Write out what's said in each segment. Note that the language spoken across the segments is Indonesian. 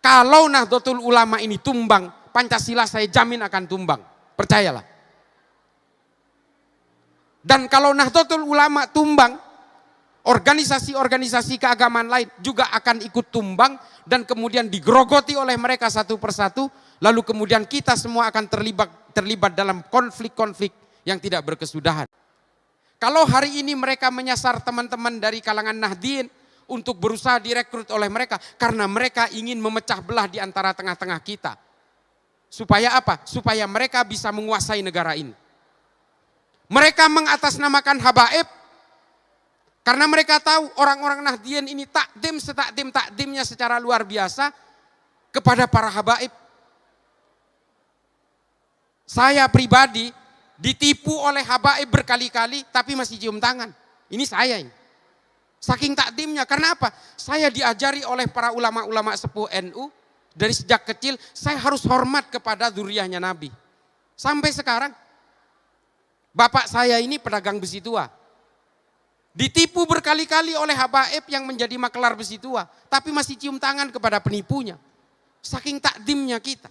Kalau Nahdlatul Ulama ini tumbang, Pancasila saya jamin akan tumbang. Percayalah. Dan kalau Nahdlatul Ulama tumbang, organisasi-organisasi keagamaan lain juga akan ikut tumbang dan kemudian digerogoti oleh mereka satu persatu. Lalu kemudian kita semua akan terlibat dalam konflik-konflik yang tidak berkesudahan. Kalau hari ini mereka menyasar teman-teman dari kalangan Nahdien untuk berusaha direkrut oleh mereka karena mereka ingin memecah belah di antara tengah-tengah kita. Supaya apa? Supaya mereka bisa menguasai negara ini. Mereka mengatasnamakan habaib karena mereka tahu orang-orang Nahdien ini takdim setakdim-takdimnya secara luar biasa kepada para habaib. Saya pribadi ditipu oleh habaib berkali-kali tapi masih cium tangan. Ini saya ini. Saking takdimnya. Karena apa? Saya diajari oleh para ulama-ulama sepuh NU dari sejak kecil saya harus hormat kepada zuriyahnya Nabi. Sampai sekarang bapak saya ini pedagang besi tua. Ditipu berkali-kali oleh habaib yang menjadi makelar besi tua, tapi masih cium tangan kepada penipunya. Saking takdimnya kita.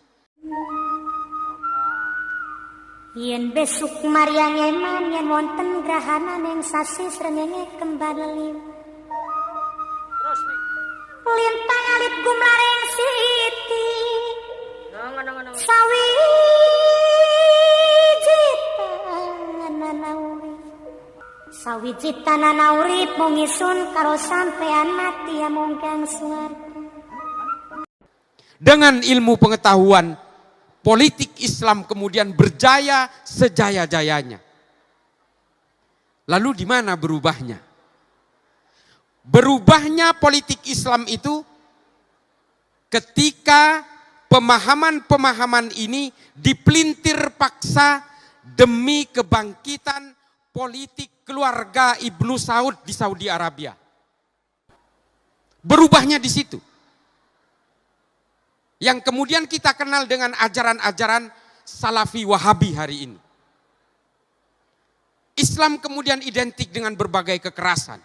Yen besuk Maryang eman yen wonten grahana ning sasi srengenge kembar liu. Terus nih. Lintang alit gumlareng siti. Nang. Sawi Sawijita nanaurip mungisun karo sampean mati amung kang swarga. Dengan ilmu pengetahuan politik Islam kemudian berjaya sejaya-jayanya. Lalu di mana berubahnya? Berubahnya politik Islam itu ketika pemahaman-pemahaman ini dipelintir paksa demi kebangkitan politik keluarga Ibnu Saud di Saudi Arabia. Berubahnya di situ. Yang kemudian kita kenal dengan ajaran-ajaran Salafi Wahabi hari ini. Islam kemudian identik dengan berbagai kekerasan.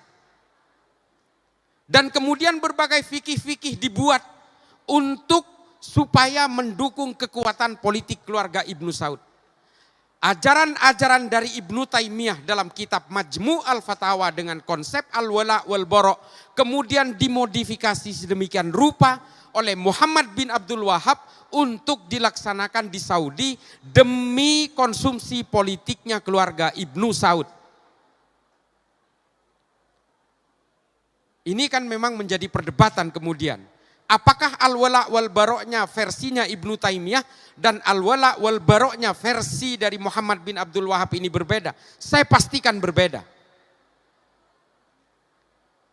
Dan kemudian berbagai fikih-fikih dibuat untuk supaya mendukung kekuatan politik keluarga Ibnu Saud. Ajaran-ajaran dari Ibnu Taimiyah dalam kitab Majmu' al-Fatawa dengan konsep al-wala wal-bara' kemudian dimodifikasi sedemikian rupa oleh Muhammad bin Abdul Wahab untuk dilaksanakan di Saudi demi konsumsi politiknya keluarga Ibnu Saud. Ini kan memang menjadi perdebatan kemudian. Apakah al-wala wal baroknya versinya Ibnu Taimiyah dan al-wala wal baroknya versi dari Muhammad bin Abdul Wahab ini berbeda? Saya pastikan berbeda.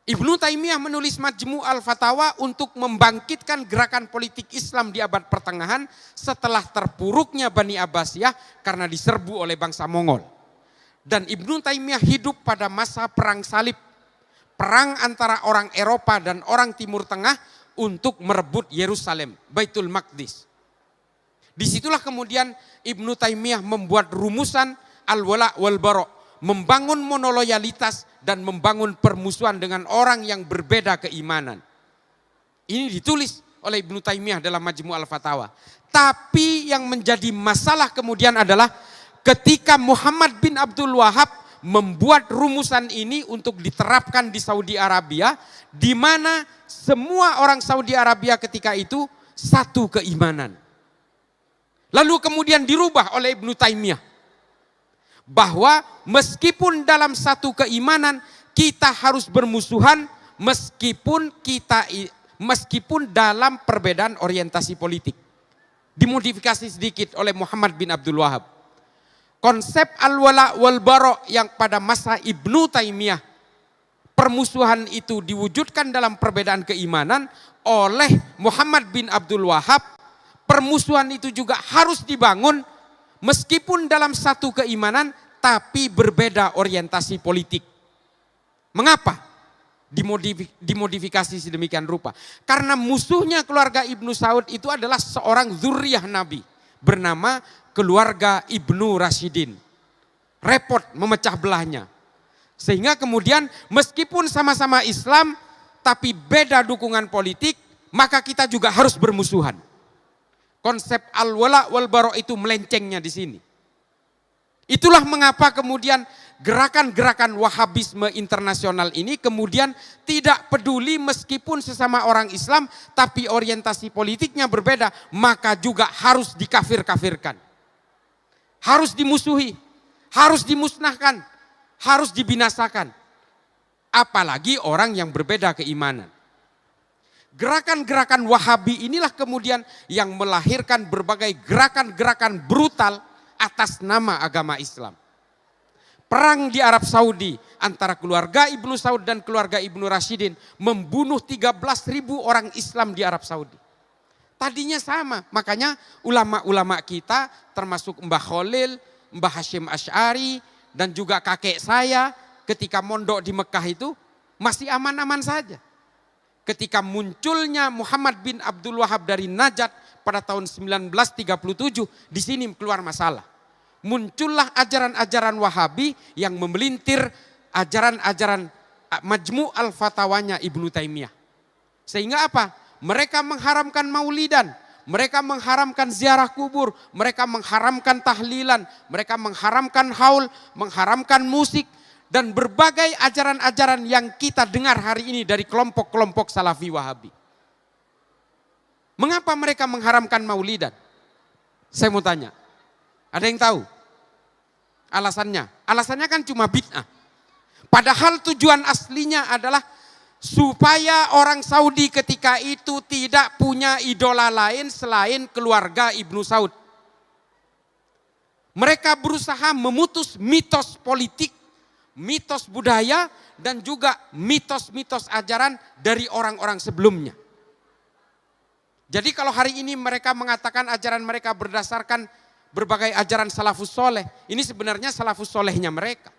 Ibnu Taimiyah menulis Majmu' al-Fatawa untuk membangkitkan gerakan politik Islam di abad pertengahan setelah terpuruknya Bani Abbasiyah karena diserbu oleh bangsa Mongol. Dan Ibnu Taimiyah hidup pada masa perang salib, perang antara orang Eropa dan orang Timur Tengah untuk merebut Yerusalem, Baitul Maqdis. Disitulah kemudian Ibnu Taimiyah membuat rumusan al-wala wal bara', membangun monoloyalitas dan membangun permusuhan dengan orang yang berbeda keimanan. Ini ditulis oleh Ibnu Taimiyah dalam Majmu' al-Fatawa. Tapi yang menjadi masalah kemudian adalah ketika Muhammad bin Abdul Wahab membuat rumusan ini untuk diterapkan di Saudi Arabia, di mana semua orang Saudi Arabia ketika itu satu keimanan. Lalu kemudian dirubah oleh Ibnu Taimiyah. Bahwa meskipun dalam satu keimanan kita harus bermusuhan meskipun dalam perbedaan orientasi politik. Dimodifikasi sedikit oleh Muhammad bin Abdul Wahab. Konsep al-wala wal bara' yang pada masa Ibnu Taimiyah permusuhan itu diwujudkan dalam perbedaan keimanan oleh Muhammad bin Abdul Wahab. Permusuhan itu juga harus dibangun meskipun dalam satu keimanan tapi berbeda orientasi politik. Mengapa dimodifikasi sedemikian rupa? Karena musuhnya keluarga Ibnu Saud itu adalah seorang zuriyah Nabi bernama keluarga Ibnu Rashidin. Repot memecah belahnya. Sehingga kemudian meskipun sama-sama Islam tapi beda dukungan politik, maka kita juga harus bermusuhan. Konsep al-wala wal bara itu melencengnya di sini. Itulah mengapa kemudian gerakan-gerakan Wahabisme internasional ini kemudian tidak peduli meskipun sesama orang Islam tapi orientasi politiknya berbeda, maka juga harus dikafir-kafirkan. Harus dimusuhi, harus dimusnahkan, harus dibinasakan. Apalagi orang yang berbeda keimanan. Gerakan-gerakan Wahabi inilah kemudian yang melahirkan berbagai gerakan-gerakan brutal atas nama agama Islam. Perang di Arab Saudi antara keluarga Ibnu Saud dan keluarga Ibnu Rashidin membunuh 13.000 orang Islam di Arab Saudi. Tadinya sama, makanya ulama-ulama kita termasuk Mbah Khalil, Mbah Hashim Asy'ari dan juga kakek saya ketika mondok di Mekah itu masih aman-aman saja. Ketika munculnya Muhammad bin Abdul Wahab dari Najat pada tahun 1937, di sini keluar masalah. Muncullah ajaran-ajaran Wahabi yang memelintir ajaran-ajaran Majmu' al-Fatawanya Ibnu Taimiyah. Sehingga apa? Mereka mengharamkan maulidan, mereka mengharamkan ziarah kubur, mereka mengharamkan tahlilan, mereka mengharamkan haul, mengharamkan musik, dan berbagai ajaran-ajaran yang kita dengar hari ini dari kelompok-kelompok Salafi Wahabi. Mengapa mereka mengharamkan maulidan? Saya mau tanya, ada yang tahu alasannya? Alasannya kan cuma bid'ah. Padahal tujuan aslinya adalah supaya orang Saudi ketika itu tidak punya idola lain selain keluarga Ibnu Saud. Mereka berusaha memutus mitos politik, mitos budaya, dan juga mitos-mitos ajaran dari orang-orang sebelumnya. Jadi kalau hari ini mereka mengatakan ajaran mereka berdasarkan berbagai ajaran salafus soleh, ini sebenarnya salafus solehnya mereka.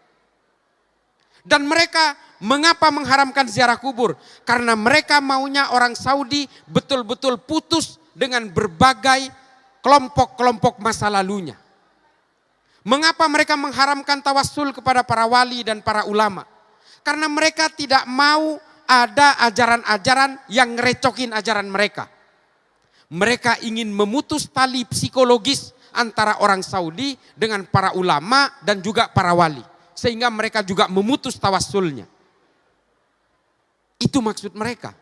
Dan mereka mengapa mengharamkan ziarah kubur? Karena mereka maunya orang Saudi betul-betul putus dengan berbagai kelompok-kelompok masa lalunya. Mengapa mereka mengharamkan tawassul kepada para wali dan para ulama? Karena mereka tidak mau ada ajaran-ajaran yang ngerecokin ajaran mereka. Mereka ingin memutus tali psikologis antara orang Saudi dengan para ulama dan juga para wali. Sehingga mereka juga memutus tawassulnya. Itu maksud mereka.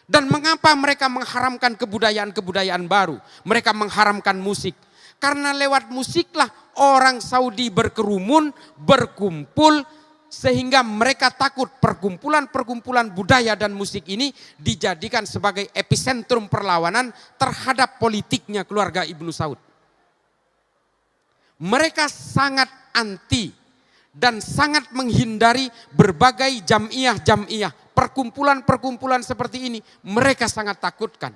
Dan mengapa mereka mengharamkan kebudayaan-kebudayaan baru? Mereka mengharamkan musik. Karena lewat musiklah orang Saudi berkerumun, berkumpul, sehingga mereka takut perkumpulan-perkumpulan budaya dan musik ini dijadikan sebagai epicentrum perlawanan terhadap politiknya keluarga Ibnu Saud. Mereka sangat anti dan sangat menghindari berbagai jamiah-jamiah, perkumpulan-perkumpulan seperti ini. Mereka sangat takutkan.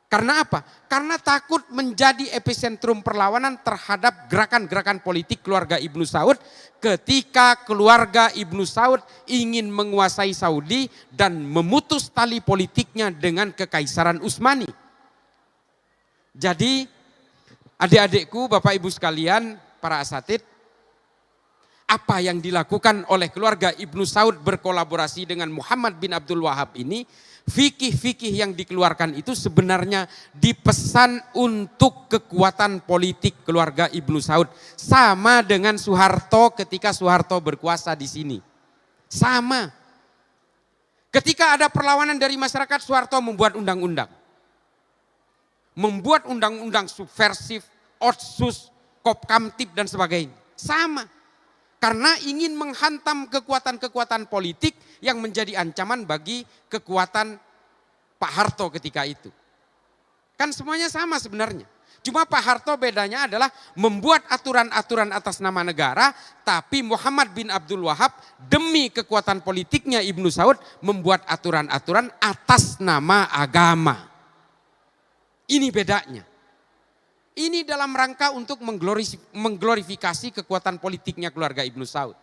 Karena apa? Karena takut menjadi epicentrum perlawanan terhadap gerakan-gerakan politik keluarga Ibnu Saud ketika keluarga Ibnu Saud ingin menguasai Saudi dan memutus tali politiknya dengan Kekaisaran Utsmani. Jadi adik-adikku, Bapak Ibu sekalian, para asatid, apa yang dilakukan oleh keluarga Ibnu Saud berkolaborasi dengan Muhammad bin Abdul Wahab ini, fikih-fikih yang dikeluarkan itu sebenarnya dipesan untuk kekuatan politik keluarga Ibnu Saud. Sama dengan Soeharto ketika Soeharto berkuasa di sini. Sama. Ketika ada perlawanan dari masyarakat, Soeharto membuat undang-undang. Membuat undang-undang subversif, otsus, kopkamtib dan sebagainya. Sama. Karena ingin menghantam kekuatan-kekuatan politik yang menjadi ancaman bagi kekuatan Pak Harto ketika itu. Kan semuanya sama sebenarnya. Cuma Pak Harto bedanya adalah membuat aturan-aturan atas nama negara, tapi Muhammad bin Abdul Wahab demi kekuatan politiknya Ibnu Saud membuat aturan-aturan atas nama agama. Ini bedanya. Ini dalam rangka untuk mengglorifikasi kekuatan politiknya keluarga Ibnu Saud.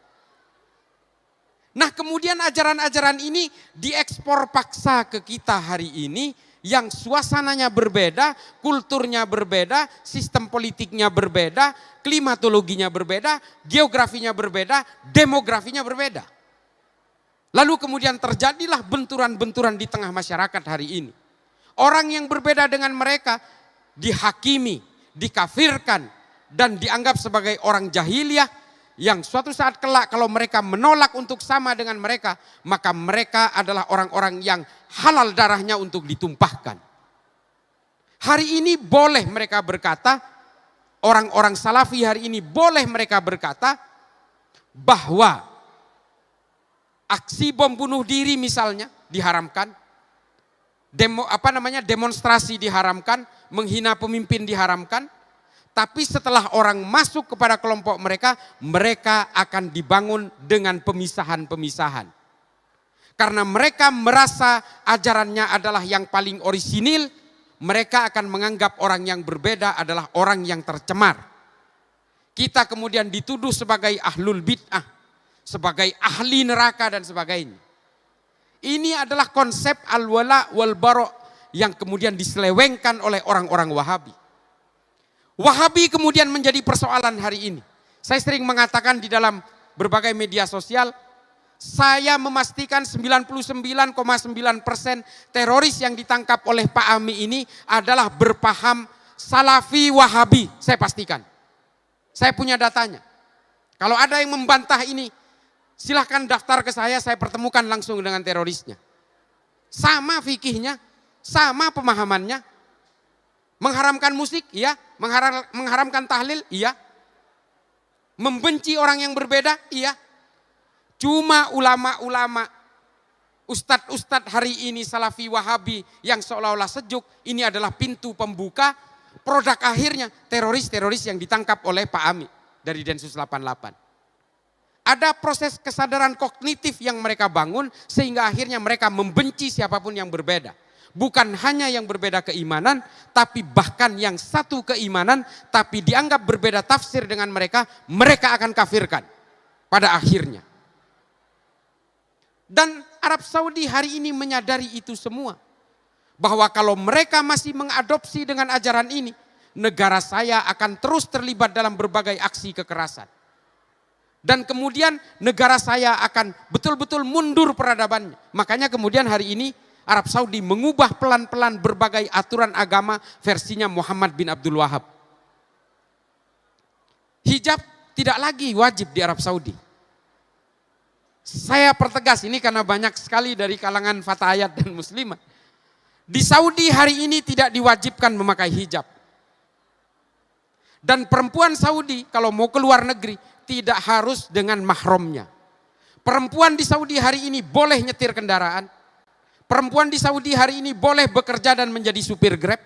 Nah, kemudian ajaran-ajaran ini diekspor paksa ke kita hari ini yang suasananya berbeda, kulturnya berbeda, sistem politiknya berbeda, klimatologinya berbeda, geografinya berbeda, demografinya berbeda. Lalu kemudian terjadilah benturan-benturan di tengah masyarakat hari ini. Orang yang berbeda dengan mereka dihakimi, dikafirkan, dan dianggap sebagai orang jahiliyah yang suatu saat kelak kalau mereka menolak untuk sama dengan mereka, maka mereka adalah orang-orang yang halal darahnya untuk ditumpahkan. Hari ini boleh mereka berkata, orang-orang salafi hari ini boleh mereka berkata bahwa aksi bom bunuh diri misalnya diharamkan, demonstrasi diharamkan, menghina pemimpin diharamkan. Tapi setelah orang masuk kepada kelompok mereka, mereka akan dibangun dengan pemisahan-pemisahan. Karena mereka merasa ajarannya adalah yang paling orisinil, mereka akan menganggap orang yang berbeda adalah orang yang tercemar. Kita kemudian dituduh sebagai ahlul bid'ah, sebagai ahli neraka dan sebagainya. Ini adalah konsep al-wala wal bara' yang kemudian diselewengkan oleh orang-orang Wahabi. Wahabi kemudian menjadi persoalan hari ini. Saya sering mengatakan di dalam berbagai media sosial, saya memastikan 99,9% teroris yang ditangkap oleh Pak Ami ini adalah berpaham Salafi Wahabi, saya pastikan. Saya punya datanya. Kalau ada yang membantah ini, silahkan daftar ke saya pertemukan langsung dengan terorisnya. Sama fikihnya, sama pemahamannya. Mengharamkan musik, iya. Mengharamkan tahlil, iya. Membenci orang yang berbeda, iya. Cuma ulama-ulama, ustadz-ustadz hari ini Salafi Wahabi yang seolah-olah sejuk, ini adalah pintu pembuka, produk akhirnya teroris-teroris yang ditangkap oleh Pak Ami dari Densus 88. Ada proses kesadaran kognitif yang mereka bangun sehingga akhirnya mereka membenci siapapun yang berbeda. Bukan hanya yang berbeda keimanan, tapi bahkan yang satu keimanan, tapi dianggap berbeda tafsir dengan mereka, mereka akan kafirkan pada akhirnya. Dan Arab Saudi hari ini menyadari itu semua. Bahwa kalau mereka masih mengadopsi dengan ajaran ini, negara saya akan terus terlibat dalam berbagai aksi kekerasan. Dan kemudian negara saya akan betul-betul mundur peradabannya. Makanya kemudian hari ini Arab Saudi mengubah pelan-pelan berbagai aturan agama versinya Muhammad bin Abdul Wahab. Hijab tidak lagi wajib di Arab Saudi. Saya pertegas ini karena banyak sekali dari kalangan fatayat dan muslimat. Di Saudi hari ini tidak diwajibkan memakai hijab. Dan perempuan Saudi kalau mau keluar negeri tidak harus dengan mahramnya. Perempuan di Saudi hari ini boleh nyetir kendaraan. Perempuan di Saudi hari ini boleh bekerja dan menjadi supir Grab.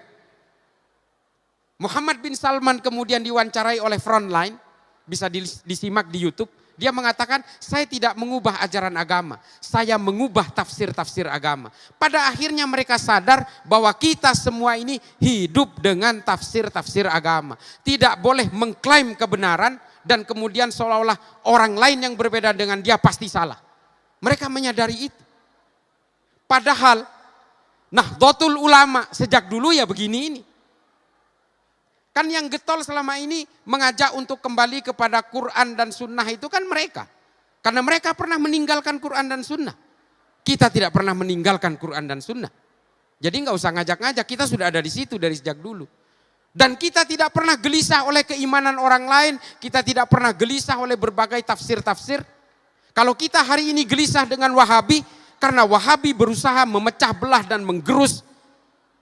Muhammad bin Salman kemudian diwawancarai oleh Frontline, bisa disimak di YouTube. Dia mengatakan, saya tidak mengubah ajaran agama, saya mengubah tafsir-tafsir agama. Pada akhirnya mereka sadar bahwa kita semua ini hidup dengan tafsir-tafsir agama. Tidak boleh mengklaim kebenaran dan kemudian seolah-olah orang lain yang berbeda dengan dia pasti salah. Mereka menyadari itu. Padahal Nahdlatul Ulama sejak dulu ya begini ini. Kan yang getol selama ini mengajak untuk kembali kepada Quran dan Sunnah itu kan mereka. Karena mereka pernah meninggalkan Quran dan Sunnah. Kita tidak pernah meninggalkan Quran dan Sunnah. Jadi nggak usah ngajak-ngajak, kita sudah ada di situ dari sejak dulu. Dan kita tidak pernah gelisah oleh keimanan orang lain. Kita tidak pernah gelisah oleh berbagai tafsir-tafsir. Kalau kita hari ini gelisah dengan Wahabi, karena Wahabi berusaha memecah belah dan menggerus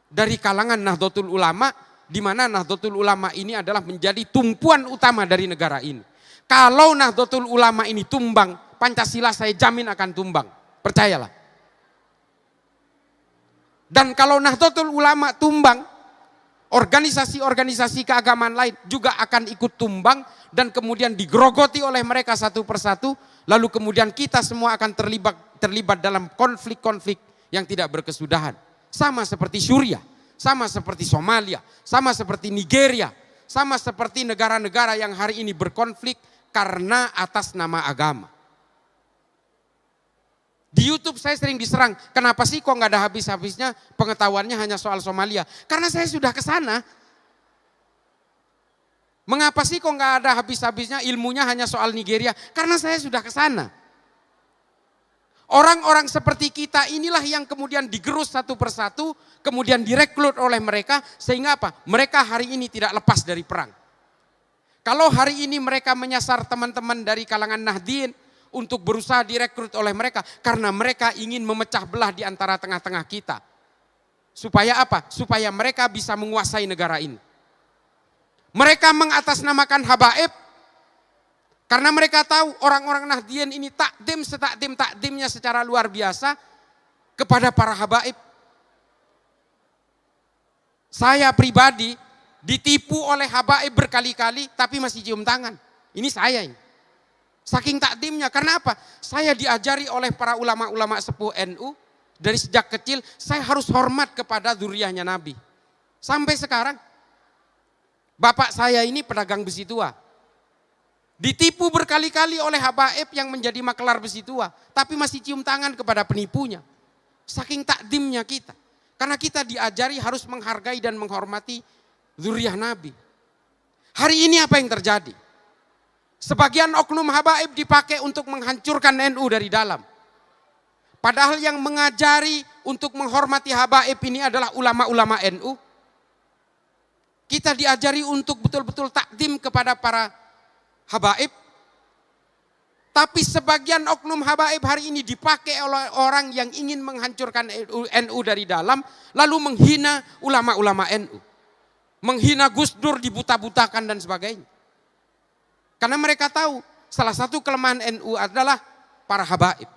dari kalangan Nahdlatul Ulama, di mana Nahdlatul Ulama ini adalah menjadi tumpuan utama dari negara ini. Kalau Nahdlatul Ulama ini tumbang, Pancasila saya jamin akan tumbang. Percayalah. Dan kalau Nahdlatul Ulama tumbang, organisasi-organisasi keagamaan lain juga akan ikut tumbang dan kemudian digerogoti oleh mereka satu persatu. Lalu kemudian kita semua akan terlibat dalam konflik-konflik yang tidak berkesudahan. Sama seperti Suriah, sama seperti Somalia, sama seperti Nigeria, sama seperti negara-negara yang hari ini berkonflik karena atas nama agama. Di YouTube saya sering diserang, kenapa sih kok nggak ada habis-habisnya pengetahuannya hanya soal Somalia? Karena saya sudah ke sana. Mengapa sih kok nggak ada habis-habisnya ilmunya hanya soal Nigeria? Karena saya sudah ke sana. Orang-orang seperti kita inilah yang kemudian digerus satu persatu, kemudian direkrut oleh mereka, sehingga apa? Mereka hari ini tidak lepas dari perang. Kalau hari ini mereka menyasar teman-teman dari kalangan Nahdien untuk berusaha direkrut oleh mereka, karena mereka ingin memecah belah di antara tengah-tengah kita. Supaya apa? Supaya mereka bisa menguasai negara ini. Mereka mengatasnamakan habaib, karena mereka tahu orang-orang Nahdien ini takdimnya secara luar biasa kepada para habaib. Saya pribadi ditipu oleh habaib berkali-kali tapi masih cium tangan. Ini saya ini. Saking takdimnya, karena apa? Saya diajari oleh para ulama-ulama sepuh NU dari sejak kecil, saya harus hormat kepada zuriyahnya Nabi. Sampai sekarang, bapak saya ini pedagang besi tua. Ditipu berkali-kali oleh habaib yang menjadi makelar besi tua, tapi masih cium tangan kepada penipunya. Saking takdimnya kita. Karena kita diajari harus menghargai dan menghormati zuriyah Nabi. Hari ini apa yang terjadi? Sebagian oknum habaib dipakai untuk menghancurkan NU dari dalam. Padahal yang mengajari untuk menghormati habaib ini adalah ulama-ulama NU. Kita diajari untuk betul-betul takdim kepada para habaib. Tapi sebagian oknum habaib hari ini dipakai oleh orang yang ingin menghancurkan NU dari dalam, lalu menghina ulama-ulama NU. Menghina Gus Dur, dibuta-butakan dan sebagainya. Karena mereka tahu salah satu kelemahan NU adalah para habaib.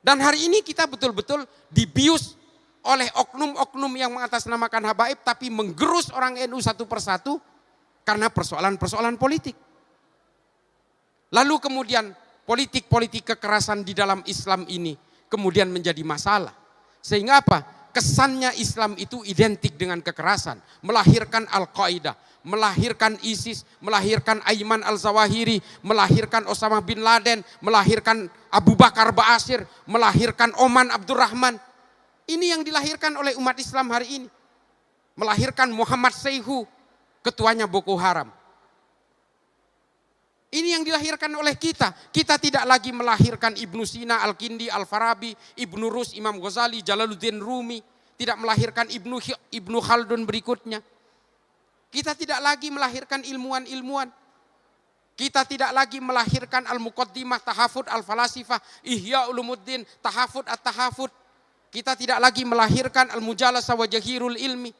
Dan hari ini kita betul-betul dibius oleh oknum-oknum yang mengatasnamakan habaib tapi menggerus orang NU satu persatu karena persoalan-persoalan politik. Lalu kemudian politik-politik kekerasan di dalam Islam ini kemudian menjadi masalah. Sehingga apa? Kesannya Islam itu identik dengan kekerasan. Melahirkan Al-Qaeda, melahirkan ISIS, melahirkan Ayman Al-Zawahiri, melahirkan Osama bin Laden, melahirkan Abu Bakar Ba'asyir, melahirkan Oman Abdurrahman. Ini yang dilahirkan oleh umat Islam hari ini. Melahirkan Muhammad Seyhu, ketuanya Boko Haram. Ini yang dilahirkan oleh kita. Kita tidak lagi melahirkan Ibnu Sina, Al-Kindi, Al-Farabi, Ibnu Rus, Imam Ghazali, Jalaluddin Rumi. Tidak melahirkan Ibnu Khaldun berikutnya. Kita tidak lagi melahirkan ilmuwan-ilmuwan. Kita tidak lagi melahirkan Al-Muqaddimah, Tahafud, Al-Falasifah, Ihya Ulumuddin, Tahafud, At-Tahafud. Kita tidak lagi melahirkan Al-Mujalasa wa Jahirul Ilmi.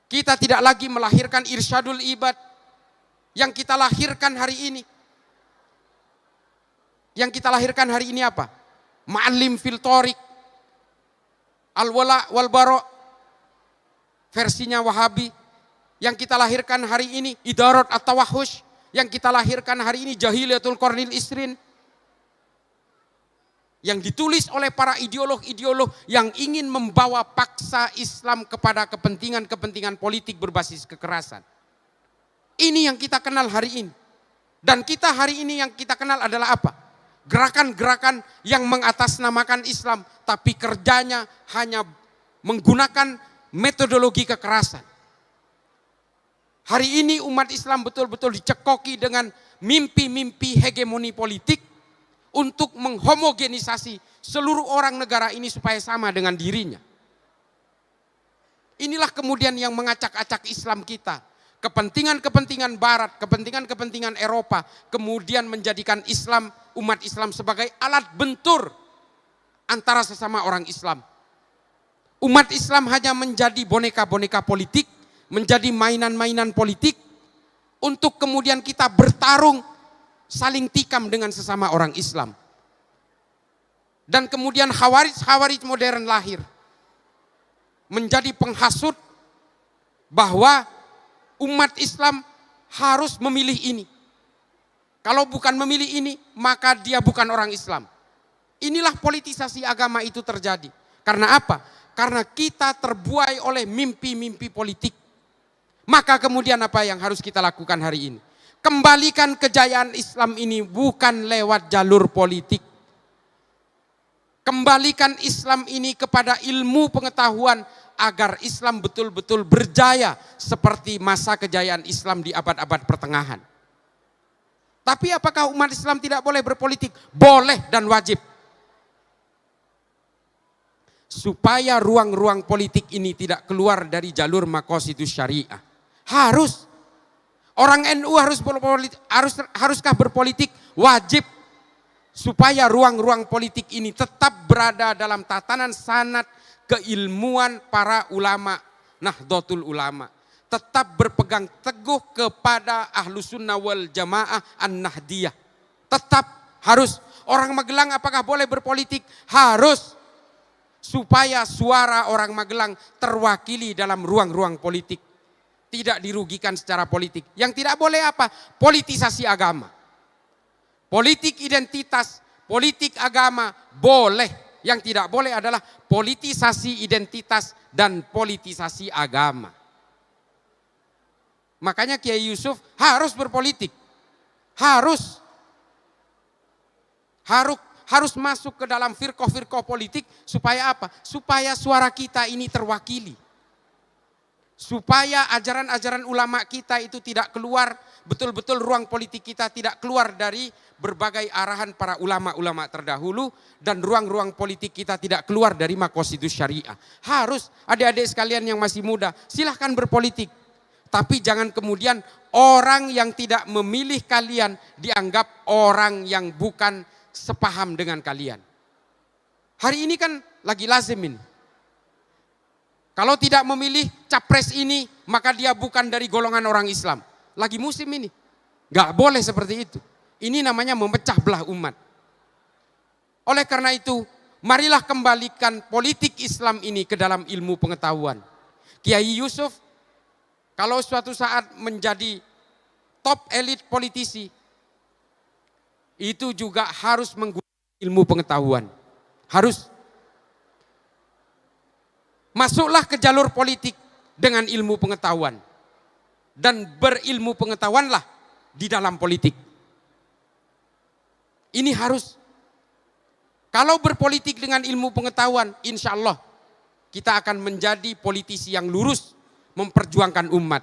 Kita tidak lagi melahirkan Irsyadul Ibad. Yang kita lahirkan hari ini. Yang kita lahirkan hari ini apa? Ma'alim fil Thoriq, Al-Wala wal Bara, versinya Wahabi. Yang kita lahirkan hari ini Idarat At-Tawahhush. Yang kita lahirkan hari ini Jahiliyatul Qarnil Isrin. Yang ditulis oleh para ideolog-ideolog yang ingin membawa paksa Islam kepada kepentingan-kepentingan politik berbasis kekerasan. Ini yang kita kenal hari ini. Dan kita hari ini yang kita kenal adalah apa? Gerakan-gerakan yang mengatasnamakan Islam, tapi kerjanya hanya menggunakan metodologi kekerasan. Hari ini umat Islam betul-betul dicekoki dengan mimpi-mimpi hegemoni politik untuk menghomogenisasi seluruh orang negara ini supaya sama dengan dirinya. Inilah kemudian yang mengacak-acak Islam kita. Kepentingan-kepentingan Barat, kepentingan-kepentingan Eropa, kemudian menjadikan Islam, umat Islam sebagai alat bentur antara sesama orang Islam. Umat Islam hanya menjadi boneka-boneka politik, menjadi mainan-mainan politik, untuk kemudian kita bertarung, saling tikam dengan sesama orang Islam. Dan kemudian Khawarij modern lahir, menjadi penghasut bahwa umat Islam harus memilih ini. Kalau bukan memilih ini, maka dia bukan orang Islam. Inilah politisasi agama itu terjadi. Karena apa? Karena kita terbuai oleh mimpi-mimpi politik. Maka kemudian apa yang harus kita lakukan hari ini? Kembalikan kejayaan Islam ini bukan lewat jalur politik. Kembalikan Islam ini kepada ilmu pengetahuan agar Islam betul-betul berjaya seperti masa kejayaan Islam di abad-abad pertengahan. Tapi apakah umat Islam tidak boleh berpolitik? Boleh dan wajib. Supaya ruang-ruang politik ini tidak keluar dari jalur maqasidus syariah. Harus. Orang NU haruskah berpolitik? Wajib. Supaya ruang-ruang politik ini tetap berada dalam tatanan sanad keilmuan para ulama, Nahdlatul Ulama. Tetap berpegang teguh kepada Ahlus Sunnah wal Jamaah An-Nahdiyah. Tetap harus. Orang Magelang apakah boleh berpolitik? Harus. Supaya suara orang Magelang terwakili dalam ruang-ruang politik. Tidak dirugikan secara politik. Yang tidak boleh apa? Politisasi agama. Politik identitas, politik agama boleh. Yang tidak boleh adalah politisasi identitas dan politisasi agama. Makanya Kiai Yusuf harus berpolitik. Harus masuk ke dalam firqah-firqah politik supaya apa? Supaya suara kita ini terwakili. Supaya ajaran-ajaran ulama kita itu tidak keluar, betul-betul ruang politik kita tidak keluar dari berbagai arahan para ulama-ulama terdahulu, dan ruang-ruang politik kita tidak keluar dari maqasidus syariah. Harus, adik-adik sekalian yang masih muda, silahkan berpolitik. Tapi jangan kemudian orang yang tidak memilih kalian dianggap orang yang bukan sepaham dengan kalian. Hari ini kan lagi lazim ini. Kalau tidak memilih capres ini, maka dia bukan dari golongan orang Islam. Lagi musim ini. Gak boleh seperti itu. Ini namanya memecah belah umat. Oleh karena itu, marilah kembalikan politik Islam ini ke dalam ilmu pengetahuan. Kiai Yusuf, kalau suatu saat menjadi top elit politisi, itu juga harus menggunakan ilmu pengetahuan. Harus. Masuklah ke jalur politik dengan ilmu pengetahuan. Dan berilmu pengetahuanlah di dalam politik. Ini harus. Kalau berpolitik dengan ilmu pengetahuan, insya Allah kita akan menjadi politisi yang lurus, memperjuangkan umat.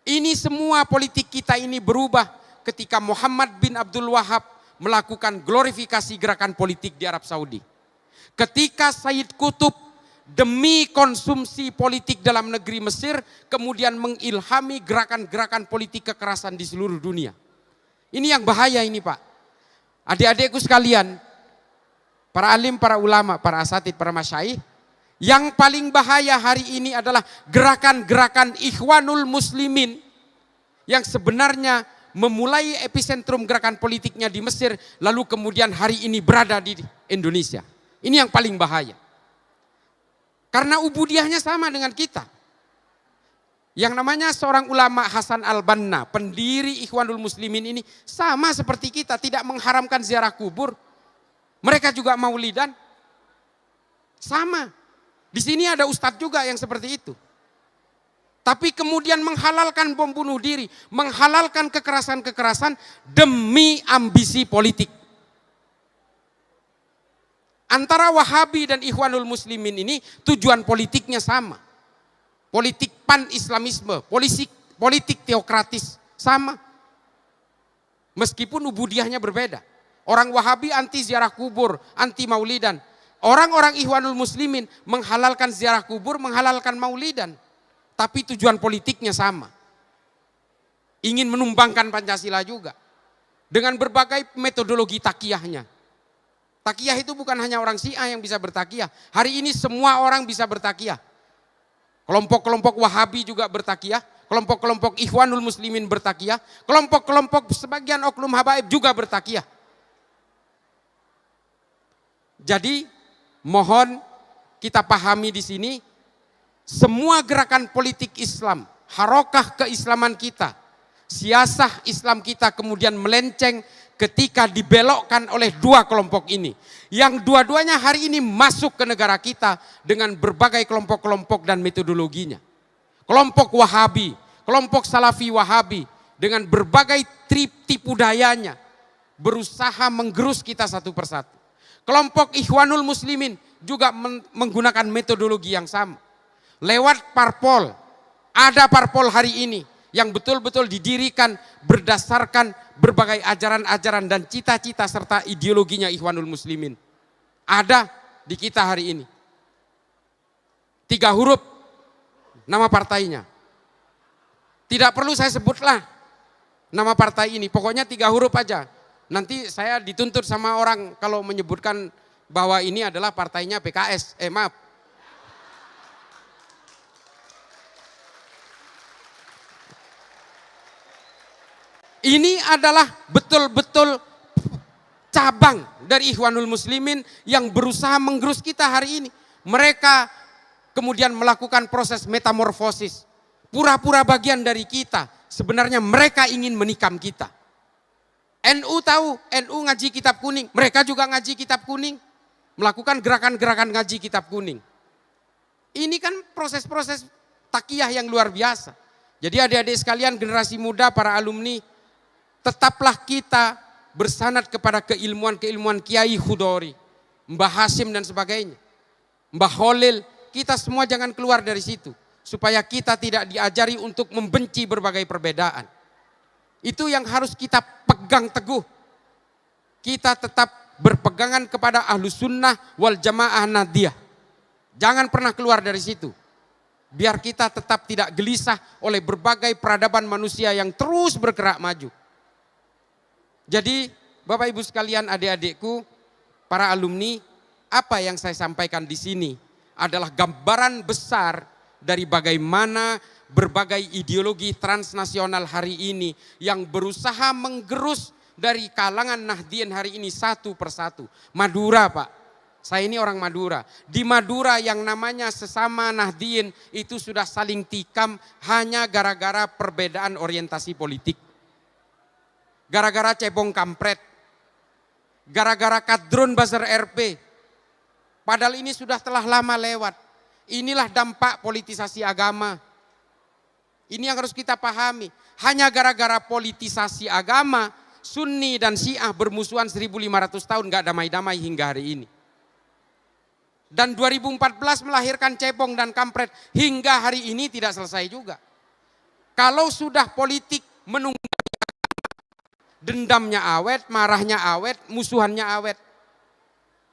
Ini semua politik kita ini berubah ketika Muhammad bin Abdul Wahab melakukan glorifikasi gerakan politik di Arab Saudi. Ketika Sayyid Qutb demi konsumsi politik dalam negeri Mesir kemudian mengilhami gerakan-gerakan politik kekerasan di seluruh dunia. Ini yang bahaya ini Pak. Adik-adikku sekalian, para alim, para ulama, para asatid, para masyaikh, yang paling bahaya hari ini adalah gerakan-gerakan Ikhwanul Muslimin yang sebenarnya memulai epicentrum gerakan politiknya di Mesir, lalu kemudian hari ini berada di Indonesia. Ini yang paling bahaya. Karena ubudiahnya sama dengan kita. Yang namanya seorang ulama Hasan Al-Banna, pendiri Ikhwanul Muslimin ini sama seperti kita, tidak mengharamkan ziarah kubur. Mereka juga maulidan. Sama. Di sini ada ustadz juga yang seperti itu. Tapi kemudian menghalalkan bom bunuh diri, menghalalkan kekerasan-kekerasan demi ambisi politik. Antara Wahabi dan Ikhwanul Muslimin ini tujuan politiknya sama. Politik pan-islamisme, politik teokratis sama. Meskipun ubudiahnya berbeda. Orang Wahabi anti ziarah kubur, anti maulidan. Orang-orang Ikhwanul Muslimin menghalalkan ziarah kubur, menghalalkan maulidan. Tapi tujuan politiknya sama. Ingin menumbangkan Pancasila juga. Dengan berbagai metodologi takiyahnya. Takiyah itu bukan hanya orang Syiah yang bisa bertakiyah. Hari ini semua orang bisa bertakiyah. Kelompok-kelompok Wahabi juga bertakiyah, kelompok-kelompok Ikhwanul Muslimin bertakiyah, kelompok-kelompok sebagian oknum habaib juga bertakiyah. Jadi mohon kita pahami di sini, semua gerakan politik Islam, harokah keislaman kita, siasah Islam kita kemudian melenceng ketika dibelokkan oleh dua kelompok ini. Yang dua-duanya hari ini masuk ke negara kita dengan berbagai kelompok-kelompok dan metodologinya. Kelompok Wahabi, kelompok Salafi Wahabi dengan berbagai tipu dayanya berusaha menggerus kita satu persatu. Kelompok Ikhwanul Muslimin juga menggunakan metodologi yang sama. Lewat parpol, ada parpol hari ini yang betul-betul didirikan berdasarkan berbagai ajaran-ajaran dan cita-cita serta ideologinya Ikhwanul Muslimin. Ada di kita hari ini. 3 huruf nama partainya. Tidak perlu saya sebutlah nama partai ini, pokoknya 3 huruf aja. Nanti saya dituntut sama orang kalau menyebutkan bahwa ini adalah partainya PKS. Maaf. Ini adalah betul-betul cabang dari Ikhwanul Muslimin yang berusaha menggerus kita hari ini. Mereka kemudian melakukan proses metamorfosis. Pura-pura bagian dari kita. Sebenarnya mereka ingin menikam kita. NU tahu, NU ngaji kitab kuning. Mereka juga ngaji kitab kuning. Melakukan gerakan-gerakan ngaji kitab kuning. Ini kan proses-proses takiyah yang luar biasa. Jadi adik-adik sekalian, generasi muda, para alumni, tetaplah kita bersanad kepada keilmuan-keilmuan Kiai Khudori, Mbah Hasim dan sebagainya. Mbah Khalil, kita semua jangan keluar dari situ. Supaya kita tidak diajari untuk membenci berbagai perbedaan. Itu yang harus kita pegang teguh. Kita tetap berpegangan kepada Ahlus Sunnah wal Jamaah Nadiyah. Jangan pernah keluar dari situ. Biar kita tetap tidak gelisah oleh berbagai peradaban manusia yang terus bergerak maju. Jadi Bapak Ibu sekalian, adik-adikku, para alumni, apa yang saya sampaikan di sini adalah gambaran besar dari bagaimana berbagai ideologi transnasional hari ini yang berusaha menggerus dari kalangan Nahdien hari ini satu persatu. Madura, Pak, saya ini orang Madura. Di Madura yang namanya sesama Nahdien itu sudah saling tikam hanya gara-gara perbedaan orientasi politik. Gara-gara cebong kampret, gara-gara kadrun buzzer RP. Padahal ini sudah telah lama lewat. Inilah dampak politisasi agama. Ini yang harus kita pahami. Hanya gara-gara politisasi agama, Sunni dan Syiah bermusuhan 1500 tahun gak damai-damai hingga hari ini. Dan 2014 melahirkan cebong dan kampret hingga hari ini tidak selesai juga. Kalau sudah politik menunggu, dendamnya awet, marahnya awet, musuhannya awet.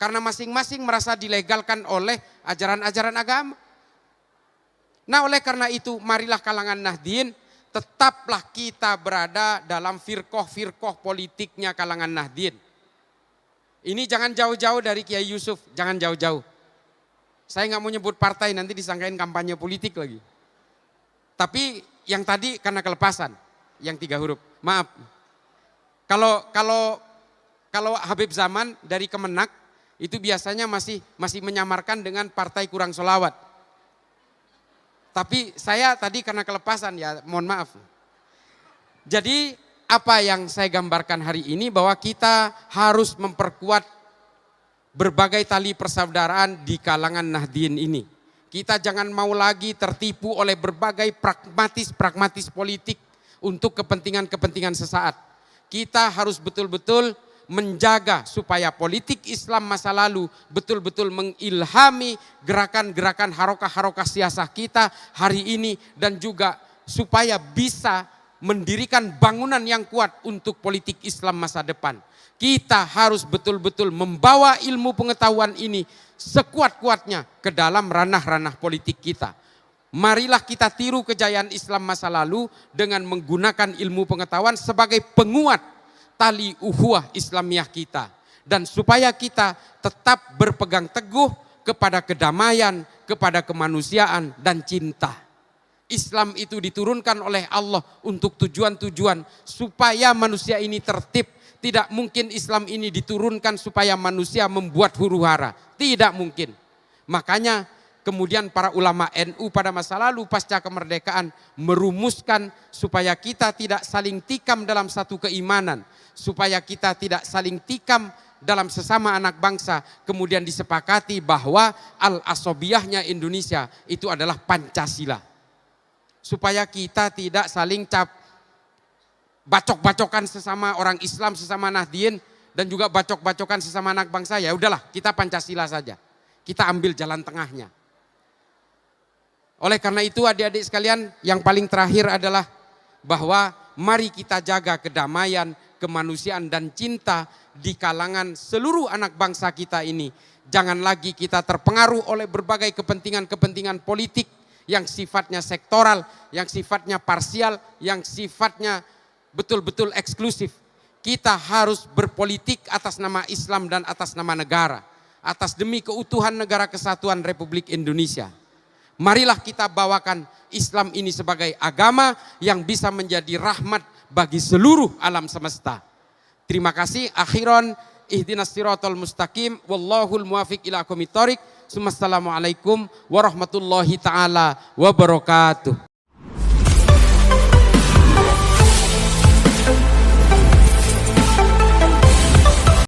Karena masing-masing merasa dilegalkan oleh ajaran-ajaran agama. Nah, oleh karena itu marilah kalangan Nahdien tetaplah kita berada dalam firqoh-firqoh politiknya kalangan Nahdien. Ini jangan jauh-jauh dari Kiai Yusuf, jangan jauh-jauh. Saya nggak mau nyebut partai, nanti disangkain kampanye politik lagi. Tapi yang tadi karena kelepasan, yang 3 huruf. Maaf. Kalau Habib Zaman dari Kemenak itu biasanya masih menyamarkan dengan partai kurang sholawat. Tapi saya tadi karena kelepasan, ya mohon maaf. Jadi apa yang saya gambarkan hari ini bahwa kita harus memperkuat berbagai tali persaudaraan di kalangan Nahdien ini. Kita jangan mau lagi tertipu oleh berbagai pragmatis politik untuk kepentingan-kepentingan sesaat. Kita harus betul-betul menjaga supaya politik Islam masa lalu betul-betul mengilhami gerakan-gerakan harokah-harokah siasah kita hari ini. Dan juga supaya bisa mendirikan bangunan yang kuat untuk politik Islam masa depan. Kita harus betul-betul membawa ilmu pengetahuan ini sekuat-kuatnya ke dalam ranah-ranah politik kita. Marilah kita tiru kejayaan Islam masa lalu dengan menggunakan ilmu pengetahuan sebagai penguat tali ukhuwah Islamiyah kita. Dan supaya kita tetap berpegang teguh kepada kedamaian, kepada kemanusiaan dan cinta. Islam itu diturunkan oleh Allah untuk tujuan-tujuan supaya manusia ini tertib. Tidak mungkin Islam ini diturunkan supaya manusia membuat huru-hara. Tidak mungkin. Makanya kemudian para ulama NU pada masa lalu pasca kemerdekaan merumuskan supaya kita tidak saling tikam dalam satu keimanan. Supaya kita tidak saling tikam dalam sesama anak bangsa. Kemudian disepakati bahwa al-asobiyahnya Indonesia itu adalah Pancasila. Supaya kita tidak saling bacok-bacokan sesama orang Islam, sesama Nahdien. Dan juga bacok-bacokan sesama anak bangsa. Ya udahlah, kita Pancasila saja. Kita ambil jalan tengahnya. Oleh karena itu adik-adik sekalian, yang paling terakhir adalah bahwa mari kita jaga kedamaian, kemanusiaan dan cinta di kalangan seluruh anak bangsa kita ini. Jangan lagi kita terpengaruh oleh berbagai kepentingan-kepentingan politik yang sifatnya sektoral, yang sifatnya parsial, yang sifatnya betul-betul eksklusif. Kita harus berpolitik atas nama Islam dan atas nama negara, atas demi keutuhan negara kesatuan Republik Indonesia. Marilah kita bawakan Islam ini sebagai agama yang bisa menjadi rahmat bagi seluruh alam semesta. Terima kasih. Akhiran, ihdinas siratal mustaqim, wallahul muwafiq ila aqwamit thoriq. Assalamualaikum warahmatullahi taala wabarakatuh.